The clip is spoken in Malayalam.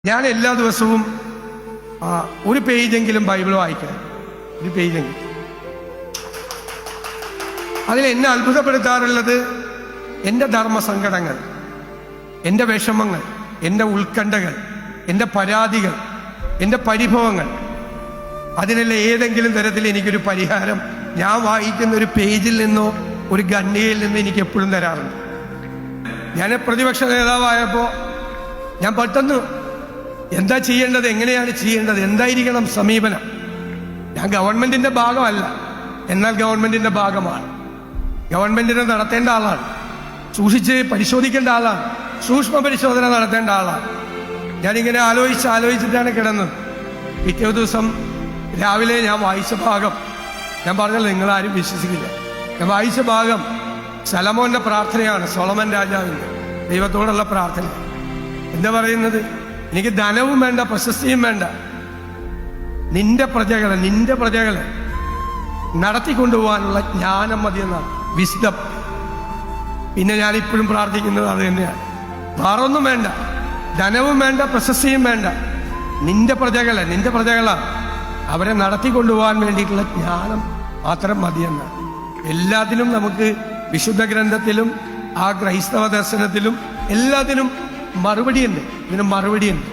ഞാൻ എല്ലാ ദിവസവും ഒരു പേജെങ്കിലും ബൈബിൾ വായിക്കണം. ഒരു പേജെങ്കിലും. അതിൽ എന്നെ അത്ഭുതപ്പെടുത്താറുള്ളത് എൻ്റെ ധർമ്മസങ്കടങ്ങൾ, എൻ്റെ വിഷമങ്ങൾ, എൻ്റെ ഉത്കണ്ഠകൾ, എൻ്റെ പരാതികൾ, എൻ്റെ പരിഭവങ്ങൾ. അതിനെല്ലാം ഏതെങ്കിലും തരത്തിൽ എനിക്കൊരു പരിഹാരം ഞാൻ വായിക്കുന്ന ഒരു പേജിൽ നിന്നോ ഒരു ഖണ്ഡികയിൽ നിന്നോ എനിക്ക് എപ്പോഴും തരാറുണ്ട്. ഞാൻ പ്രതിപക്ഷ നേതാവായപ്പോൾ ഞാൻ പെട്ടെന്ന് എന്താ ചെയ്യേണ്ടത്, എങ്ങനെയാണ് ചെയ്യേണ്ടത്, എന്തായിരിക്കണം സമീപനം. ഞാൻ ഗവൺമെന്റിന്റെ ഭാഗമല്ല, എന്നാൽ ഗവൺമെന്റിന്റെ ഭാഗമാണ്. ഗവൺമെന്റിനെ നടത്തേണ്ട ആളാണ്, സൂക്ഷിച്ച് പരിശോധിക്കേണ്ട ആളാണ്, സൂക്ഷ്മ പരിശോധന നടത്തേണ്ട ആളാണ്. ഞാനിങ്ങനെ ആലോചിച്ചിട്ടാണ് കിടന്നത്. പിറ്റേ ദിവസം രാവിലെ ഞാൻ വായിച്ച ഭാഗം, ഞാൻ പറഞ്ഞല്ലോ നിങ്ങളാരും വിശ്വസിക്കില്ല, ഞാൻ വായിച്ച ഭാഗം സലമോന്റെ പ്രാർത്ഥനയാണ്, സോളമൻ രാജാവിന്റെ ദൈവത്തോടുള്ള പ്രാർത്ഥന. എന്താ പറയുന്നത്? എനിക്ക് ധനവും വേണ്ട, പ്രശസ്തിയും വേണ്ട, നിന്റെ പ്രജകളെ നടത്തിക്കൊണ്ടുപോകാനുള്ള ജ്ഞാനം മതി എന്നാണ്, വിസ്ഡം. പിന്നെ ഞാൻ ഇപ്പോഴും പ്രാർത്ഥിക്കുന്നത് അത് തന്നെയാണ്. വേറൊന്നും വേണ്ട, ധനവും വേണ്ട, പ്രശസ്തിയും വേണ്ട, നിന്റെ പ്രജകളാണ്, അവരെ നടത്തിക്കൊണ്ടുപോകാൻ വേണ്ടിയിട്ടുള്ള ജ്ഞാനം മാത്രം മതിയെന്നാണ്. എല്ലാത്തിനും നമുക്ക് വിശുദ്ധ ഗ്രന്ഥത്തിലും ആ ക്രൈസ്തവ ദർശനത്തിലും എല്ലാത്തിനും മറുപടിയുണ്ട്. ഇതിന് മറുപടിയുണ്ട്.